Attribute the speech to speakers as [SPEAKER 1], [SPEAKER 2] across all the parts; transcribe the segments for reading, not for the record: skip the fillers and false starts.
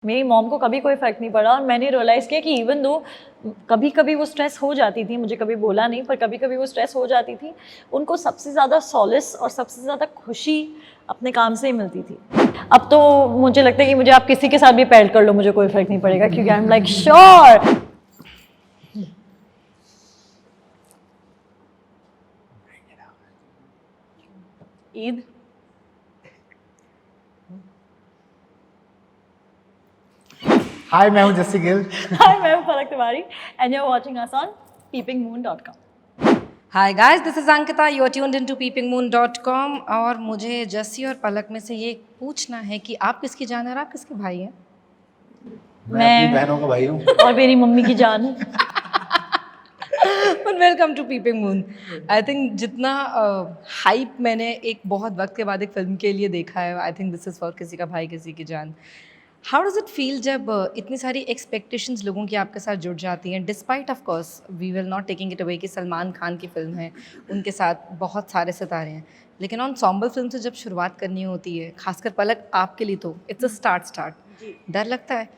[SPEAKER 1] मेरी मॉम को कभी कोई फ़र्क नहीं पड़ा और मैंने रियलाइज़ किया कि इवन दो कभी कभी वो स्ट्रेस हो जाती थी, मुझे कभी बोला नहीं पर कभी कभी वो स्ट्रेस हो जाती थी, उनको सबसे ज़्यादा सॉलिस और सबसे ज़्यादा खुशी अपने काम से ही मिलती थी। अब तो मुझे लगता है कि मुझे आप किसी के साथ भी पैर कर लो, मुझे कोई फ़र्क नहीं पड़ेगा क्योंकि I am like sure. Eid.
[SPEAKER 2] Hi, मैं हूँ जस्सी गिल।
[SPEAKER 1] Hi, मैं हूँ पलक Tiwari and you're watching us on peepingmoon.com.
[SPEAKER 3] Hi guys, this is Ankita. You are tuned into peepingmoon.com और मुझे जस्सी और पलक में से ये पूछना है कि आप किसकी जान है और आप किसके भाई हैं?
[SPEAKER 2] मैं अपनी बहनों का भाई हूँ
[SPEAKER 1] और मेरी मम्मी की जान है।
[SPEAKER 3] But welcome to Peeping Moon. I think जितना हाइप मैंने एक बहुत वक्त के बाद एक फिल्म के लिए देखा है, I think this is for किसी का भाई किसी की जान. How does it feel जब इतनी सारी एक्सपेक्टेशंस लोगों की आपके साथ जुड़ जाती हैं, despite of course we will not taking it away कि सलमान खान की फिल्म है, उनके साथ बहुत सारे सितारे हैं, लेकिन ऑनसॉम्बल फिल्म से जब शुरुआत करनी होती है, खासकर पलक आपके लिए तो इट्स अ स्टार्ट डर लगता है?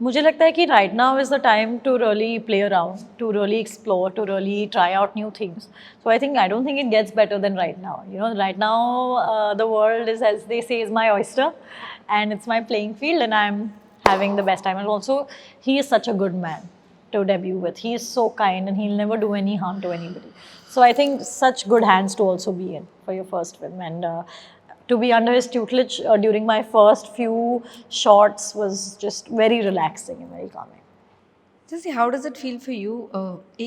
[SPEAKER 1] मुझे लगता है कि right now is the time to really play around, to really explore, to really try out new things. So I don't think it gets better than right now. You know, right now the world is, as they say, is my oyster and it's my playing field and I'm having the best time. And also he is such a good man to debut with. He is so kind and he'll never do any harm to anybody. So I think such good hands to also be in for your first film, and to be under his tutelage during my first few shots was just very relaxing and very calming.
[SPEAKER 3] जैसे how does it feel for you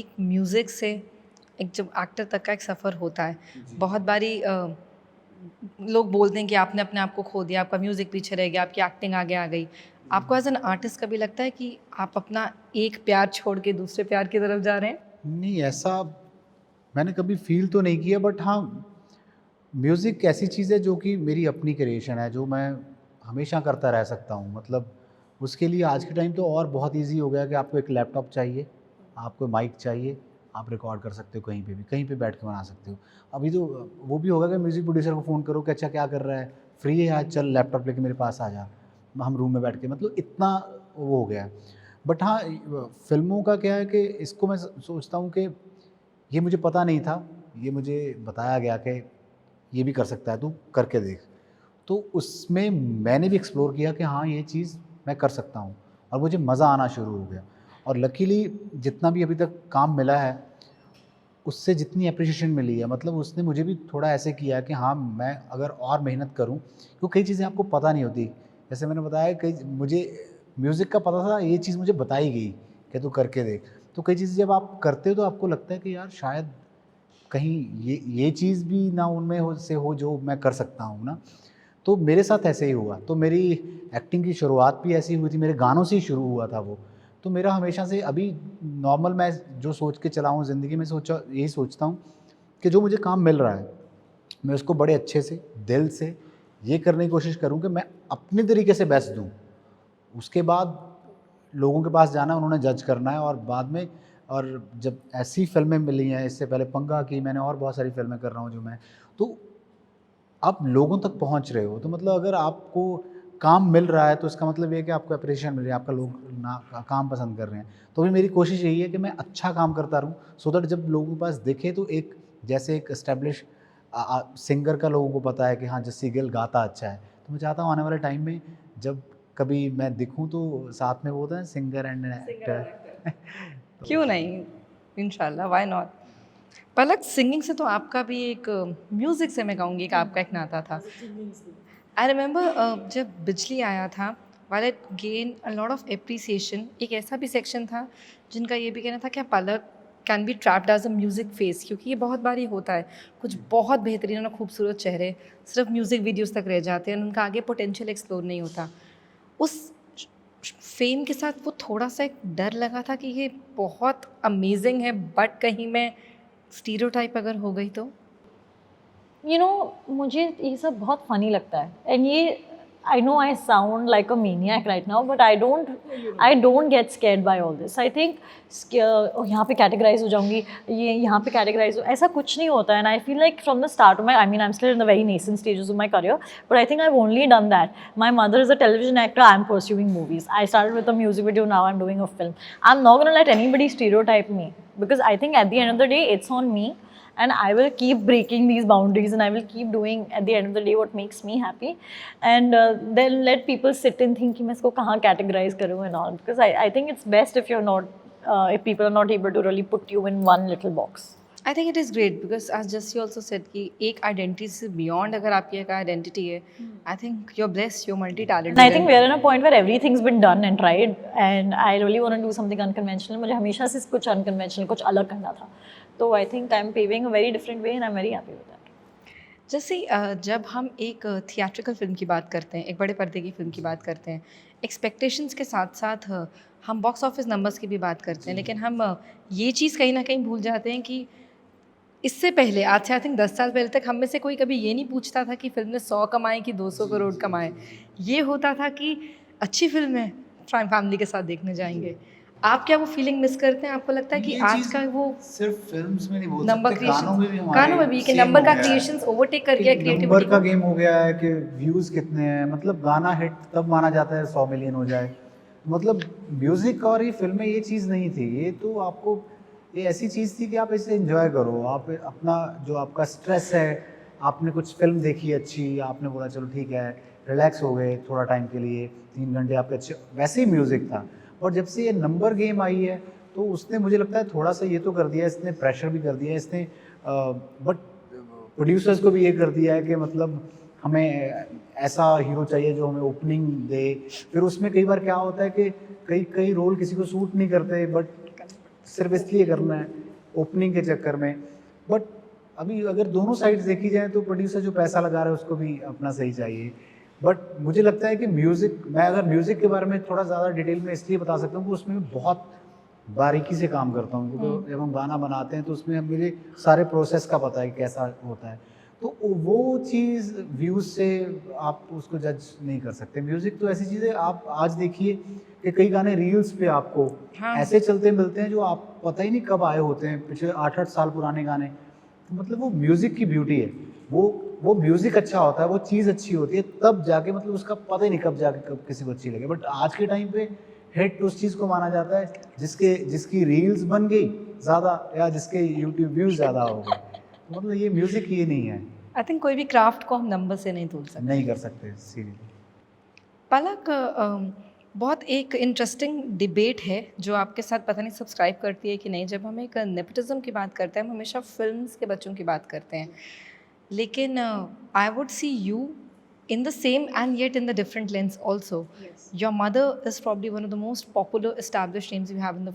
[SPEAKER 3] एक music से एक जब actor तक का एक सफ़र होता है, बहुत बारी लोग बोलते हैं कि आपने अपने आप को खो दिया, आपका म्यूज़िक पीछे रह गया, आपकी एक्टिंग आगे आ गई. आपको एज एन आर्टिस्ट कभी लगता है कि आप अपना एक प्यार छोड़ के दूसरे प्यार की तरफ जा रहे हैं?
[SPEAKER 2] नहीं, ऐसा मैंने कभी फील तो नहीं किया, बट हाँ, म्यूज़िक ऐसी चीज़ है जो कि मेरी अपनी क्रिएशन है, जो मैं हमेशा करता रह सकता हूँ. मतलब उसके लिए आज के टाइम तो और बहुत इजी हो गया कि आपको एक लैपटॉप चाहिए, आपको माइक चाहिए, आप रिकॉर्ड कर सकते हो कहीं पे भी, कहीं पे बैठ के बना सकते हो. अभी तो वो भी होगा कि म्यूज़िक प्रोड्यूसर को फ़ोन करो कि अच्छा क्या कर रहा है, फ्री है आज, चल लैपटॉप लेके मेरे पास आ जा, हम रूम में बैठ के, मतलब इतना वो हो गया है. बट हाँ, फ़िल्मों का क्या है कि इसको मैं सोचता हूँ कि ये मुझे पता नहीं था, ये मुझे बताया गया कि ये भी कर सकता है, तू करके देख. तो उसमें मैंने भी एक्सप्लोर किया कि हाँ, ये चीज़ मैं कर सकता हूँ और मुझे मज़ा आना शुरू हो गया. और लकीली जितना भी अभी तक काम मिला है, उससे जितनी एप्रिसिएशन मिली है, मतलब उसने मुझे भी थोड़ा ऐसे किया कि हाँ, मैं अगर और मेहनत करूँ, क्योंकि कई चीज़ें आपको पता नहीं होती. जैसे मैंने बताया, कई मुझे म्यूज़िक का पता था, ये चीज़ मुझे बताई गई कि तू करके देख. तो कई चीज़ें जब आप करते हो तो आपको लगता है कि यार शायद कहीं ये चीज़ भी ना उनमें हो जो मैं कर सकता हूँ ना. तो मेरे साथ ऐसे ही हुआ. तो मेरी एक्टिंग की शुरुआत भी ऐसी हुई थी, मेरे गानों से ही शुरू हुआ था वो. तो मेरा हमेशा से अभी नॉर्मल मैं जो सोच के चला हूँ ज़िंदगी में, यही सोचता हूँ कि जो मुझे काम मिल रहा है, मैं उसको बड़े अच्छे से, दिल से ये करने की कोशिश करूँ कि मैं अपने तरीके से बेस्ट दूँ. उसके बाद लोगों के पास जाना है, उन्होंने जज करना है. और बाद में, और जब ऐसी फ़िल्में मिली हैं, इससे पहले पंगा की मैंने, और बहुत सारी फ़िल्में कर रहा हूँ जो मैं, तो आप लोगों तक पहुँच रहे हो, तो मतलब अगर आपको काम मिल रहा है तो इसका मतलब ये है कि आपको एप्रिसिएशन मिल रही है, आपका लोग ना काम पसंद कर रहे हैं. तो अभी मेरी कोशिश यही है कि मैं अच्छा काम करता रहूँ, सो दैट जब लोगों के पास दिखे तो एक, जैसे एक एस्टेब्लिश सिंगर का लोगों को पता है कि हाँ, जस्सी गिल गाता अच्छा है, तो मैं चाहता हूँ आने वाले टाइम में जब कभी मैं दिखूँ तो साथ में वो होता है सिंगर एंड एक्टर.
[SPEAKER 3] क्यों नहीं, इंशाल्लाह, व्हाई नॉट. पलक, सिंगिंग से तो आपका भी एक, म्यूज़िक से मैं कहूँगी कि आपका एक नाता था. आई रिमेंबर जब बिजली आया था, while it gain a lot of appreciation, एक ऐसा भी सेक्शन था जिनका ये भी कहना था कि Palak can be trapped as a music face, क्योंकि ये बहुत बारी होता है, कुछ बहुत बेहतरीन और खूबसूरत चेहरे सिर्फ म्यूज़िक वीडियोस तक रह जाते हैं, उनका आगे पोटेंशियल एक्सप्लोर नहीं होता. उस फेम के साथ वो थोड़ा सा एक डर लगा था कि ये बहुत अमेजिंग है, बट कहीं मैं स्टीरियोटाइप अगर हो गई तो?
[SPEAKER 1] मुझे ये सब बहुत फ़नी लगता है. एंड ये I know I sound like a maniac right now, but I don't get scared by all this. I think यहाँ पे categorize हो जाऊँगी, ये यहाँ पे categorize हो, ऐसा कुछ नहीं होता है. And I feel like from the start of I mean, I'm still in the very nascent stages of my career, but I think I've only done that. My mother is a television actor, I'm pursuing movies. I started with a music video, now I'm doing a film. I'm not gonna let anybody stereotype me, because I think at the end of the day, it's on me. And I will keep breaking these boundaries, and I will keep doing at the end of the day what makes me happy, and then let people sit and think कि मैं इसको कहाँ categorize करूँ and all, because I think it's best if you're not if people are not able to really put you in one little box.
[SPEAKER 3] I think it is great because as Jessie also said कि एक identity से beyond अगर आपकी एक identity है, I think you're blessed, you're multi-talented.
[SPEAKER 1] And I think we're in a point where everything's been done and tried, and I really want to do something unconventional. मुझे हमेशा से कुछ unconventional, कुछ अलग करना था. तो I think I'm paving a very different way and I'm very happy with that.
[SPEAKER 3] जैसे जब हम एक थिएट्रिकल फिल्म की बात करते हैं, एक बड़े पर्दे की फिल्म की बात करते हैं, एक्सपेक्टेशंस के साथ साथ हम बॉक्स ऑफिस नंबर्स की भी बात करते हैं, लेकिन हम ये चीज़ कहीं ना कहीं भूल जाते हैं कि इससे पहले आज से आई थिंक 10 साल पहले तक हम में से कोई कभी ये नहीं पूछता था कि फिल्म ने 100 कमाए कि 200 करोड़ कमाए. ये होता था कि अच्छी फिल्म है, फैमिली के साथ देखने जाएंगे. आप क्या वो फीलिंग मिस करते हैं? आपको लगता है कि आज का वो
[SPEAKER 2] सिर्फ फिल्म्स में नहीं बोल
[SPEAKER 3] नंबर
[SPEAKER 2] सकते,
[SPEAKER 3] क्रिएशन, गानों में भी कि नंबर का क्रिएशंस ओवरटेक कर गया क्रिएटिविटी.
[SPEAKER 2] नंबर का गेम हो गया है कि व्यूज कितने हैं, मतलब गाना हिट तब माना जाता है 100 मिलियन हो जाए. मतलब म्यूजिक और ये फिल्में ये चीज़ नहीं थी. ये तो आपको ये ऐसी चीज़ थी कि आप इसे एंजॉय करो. आप अपना जो आपका स्ट्रेस है, आपने कुछ फिल्म देखी अच्छी, आपने बोला चलो ठीक है रिलैक्स हो गए थोड़ा टाइम के लिए, 3 घंटे आपके अच्छे, वैसे ही म्यूज़िक था. और जब से ये नंबर गेम आई है तो उसने मुझे लगता है थोड़ा सा ये तो कर दिया, इसने प्रेशर भी कर दिया इसने, बट प्रोड्यूसर्स को भी ये कर दिया है कि मतलब हमें ऐसा हीरो चाहिए जो हमें ओपनिंग दे. फिर उसमें कई बार क्या होता है कि कई रोल किसी को सूट नहीं करते, बट सिर्फ इसलिए करना है ओपनिंग के चक्कर में. बट अभी अगर दोनों साइड्स देखी जाए तो प्रोड्यूसर जो पैसा लगा रहा है उसको भी अपना सही चाहिए. बट मुझे लगता है कि म्यूज़िक, मैं अगर म्यूज़िक के बारे में थोड़ा ज़्यादा डिटेल में इसलिए बता सकता हूँ कि उसमें मैं बहुत बारीकी से काम करता हूँ, क्योंकि जब हम गाना बनाते हैं तो उसमें मुझे सारे प्रोसेस का पता है कि कैसा होता है. तो वो चीज़ व्यूज़ से आप उसको जज नहीं कर सकते. म्यूज़िक तो ऐसी चीज़ है, आप आज देखिए कि कई गाने रील्स पे आपको ऐसे चलते मिलते हैं जो आप पता ही नहीं कब आए होते हैं, पिछले 8-8 साल पुराने गाने. तो मतलब वो म्यूज़िक की ब्यूटी है. वो म्यूज़िक अच्छा होता है, वो चीज़ अच्छी होती है, तब जाके मतलब उसका पता ही नहीं कब जाके कब किसी को अच्छी लगे. बट आज के टाइम पे हिट उस चीज़ को माना जाता है जिसकी रील्स बन गई ज़्यादा या जिसके यूट्यूब व्यूज़ ज़्यादा हो गए. मतलब ये म्यूज़िक ये नहीं है.
[SPEAKER 3] आई थिंक कोई भी क्राफ्ट को हम नंबर से नहीं तोल सकते,
[SPEAKER 2] नहीं कर सकते सीरियसली.
[SPEAKER 3] पलक, बहुत एक इंटरेस्टिंग डिबेट है जो आपके साथ पता नहीं सब्सक्राइब करती है कि नहीं. जब हम एक नेपोटिज्म की बात करते हैं हम हमेशा फिल्म्स के बच्चों की बात करते हैं, लेकिन I would see you in the same and yet in the different lens also.
[SPEAKER 1] Yes.
[SPEAKER 3] Your mother is probably one of the most popular established names you have in the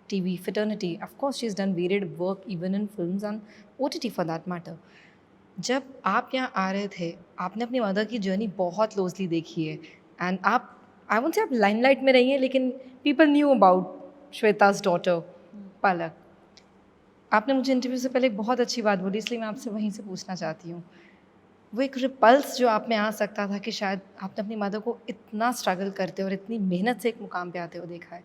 [SPEAKER 3] TV fraternity. Of course, she's done varied work even in films and OTT for that matter. जब आप यहाँ आ रहे थे आपने अपनी mother की journey बहुत closely देखी है, एंड आप आई वोंट से आप लाइमलाइट में रही हैं, लेकिन पीपल न्यू अबाउट श्वेता's डॉटर पलक. आपने मुझे इंटरव्यू से पहले एक बहुत अच्छी बात बोली, इसलिए मैं आपसे वहीं से पूछना चाहती हूँ. वो एक रिपल्स जो आप में आ सकता था कि शायद आपने अपनी मदर को इतना स्ट्रगल करते और इतनी मेहनत से एक मुकाम पे आते हुए देखा है,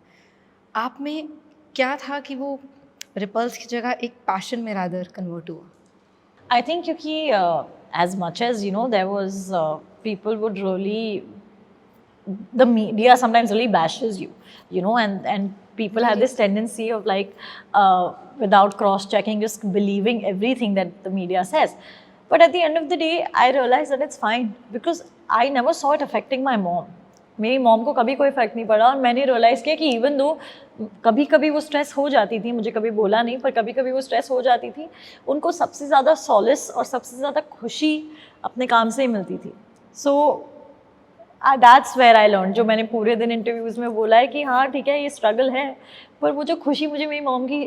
[SPEAKER 3] आप में क्या था कि वो रिपल्स की जगह एक पैशन में रादर कन्वर्ट हुआ?
[SPEAKER 1] I think क्योंकि as much as you know there was people would really, the media sometimes really bashes you know, and people have this tendency of like without cross checking just believing everything that the media says. But at the end of the day I realized that it's fine because I never saw it affecting my mom. मेरी mom को कभी कोई फ़र्क नहीं पड़ा, और मैंने realise किया कि इवन दो कभी कभी वो स्ट्रेस हो जाती थी, मुझे कभी बोला नहीं पर कभी कभी वो स्ट्रेस हो जाती थी, उनको सबसे ज़्यादा सॉलिस और सबसे ज़्यादा खुशी अपने काम से ही मिलती थी. So that's where I learn. जो मैंने पूरे दिन इंटरव्यूज़ में बोला है कि हाँ ठीक है ये स्ट्रगल है, पर वो जो खुशी मुझे मेरी मॉम की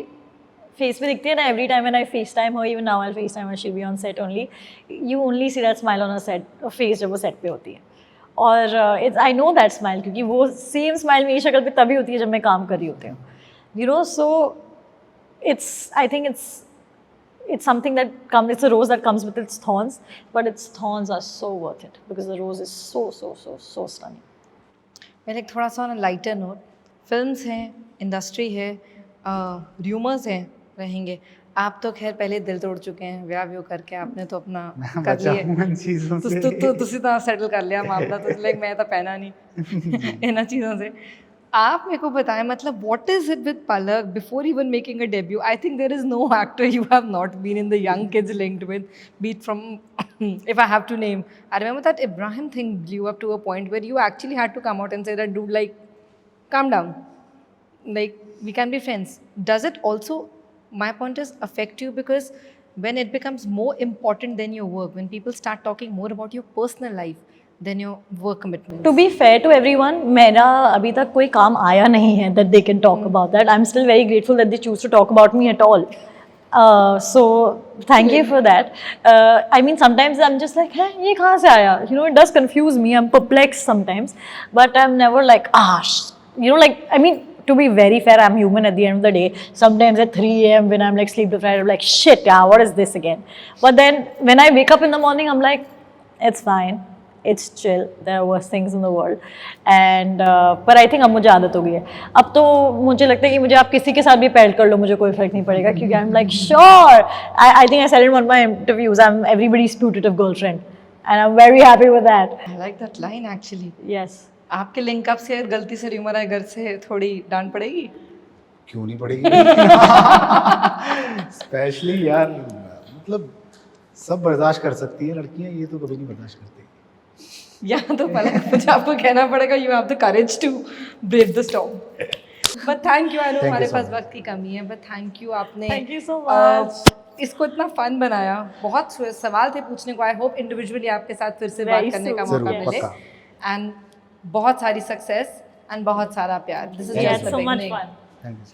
[SPEAKER 1] फेस पे दिखती है ना, every time when I face time her, even now I face time her, she be on set only, you only see that smile on a set face जब वो सेट पे होती है. और it's I know that smile क्योंकि वो same smile मेरी शक्ल पे तभी होती है जब मैं काम कर रही होती हूँ, you know. So it's I think it's it's something that comes, it's a rose that comes with its thorns, but its thorns are so worth it because the rose is so stunning.
[SPEAKER 3] मेरे एक थोड़ा सा lighter note, films हैं, industry है, rumours हैं रहेंगे, आप तो खैर पहले दिल तोड़ चुके हैं ਵਿਆਹ ਵਿਊ ਕਰਕੇ, आपने तो अपना कर
[SPEAKER 2] बचा
[SPEAKER 3] लिए,
[SPEAKER 2] हूँ इन चीज़ों से।
[SPEAKER 3] ਤੁਸੀਂ ਤਾਂ ਸੈਟਲ ਕਰ ਲਿਆ ਮਾਮਲਾ, तो लाइक मैं तो पहना नहीं इन चीज़ों से। आप मेरे को बताएं, मतलब what is it with Palak before even making a debut? I think there is no actor you have not been in the young kids linked with, beat from if I have to name, I remember that Ibrahim thing blew up to a point where you actually had to come out and say that, dude, like, calm down, like, we can be friends. Does it also, my point is, affect you? Because when it becomes more important than your work, when people start talking more about your personal life than your work commitments.
[SPEAKER 1] To be fair to everyone, मेरा अभी तक कोई काम आया नहीं है that they can talk about that. I'm still very grateful that they choose to talk about me at all. So thank you for that. I mean, sometimes I'm just like, hey, ये कहाँ से आया? You know, it does confuse me. I'm perplexed sometimes, but I'm never like, you know, like, I mean, to be very fair, I'm human at the end of the day. Sometimes at 3 a.m. when I'm like sleep deprived, I'm like, shit, yeah, what is this again? But then when I wake up in the morning, I'm like, it's fine. It's chill. There are worse things in the world. And पर I think अब मुझे आदत हो गई है. अब तो मुझे लगता है कि मुझे आप किसी के साथ भी पैर कर लो, मुझे कोई फर्क नहीं पड़ेगा, क्योंकि I'm like, sure. I think I said in one of my interviews, I'm everybody's putative girlfriend, and I'm very happy with that.
[SPEAKER 3] I like that line actually.
[SPEAKER 1] Yes.
[SPEAKER 3] आपके लिंक अप से गलती से र्यूमर आए घर से, थोड़ी डांट पड़ेगी?
[SPEAKER 2] क्यों नहीं पड़ेगी? स्पेशली यार, मतलब सब बर्दाश्त कर सकती है लड़कियां, ये तो कभी नहीं बर्दाश्त करती।
[SPEAKER 3] या तो पलक, मुझे आपको कहना पड़ेगा, you have the courage to brave the storm. But thank you, I know
[SPEAKER 2] Thank you
[SPEAKER 3] हमारे
[SPEAKER 2] so
[SPEAKER 3] पास
[SPEAKER 2] much.
[SPEAKER 3] वक्त की कमी है, बट थैंक यू, आपने
[SPEAKER 1] Thank you so much.
[SPEAKER 3] इसको इतना फन बनाया। बहुत सवाल थे पूछने को, आई होप इंडिविजुअली आपके साथ फिर से बात
[SPEAKER 1] Very
[SPEAKER 3] करने का
[SPEAKER 1] soon.
[SPEAKER 3] मौका
[SPEAKER 2] जरूर,
[SPEAKER 3] मिले।
[SPEAKER 2] पक्का।
[SPEAKER 3] एंड बहुत सारी सक्सेस एंड बहुत सारा प्यार। This is
[SPEAKER 1] We
[SPEAKER 2] Thank
[SPEAKER 1] had
[SPEAKER 2] you.
[SPEAKER 1] so much fun.
[SPEAKER 2] Thank you.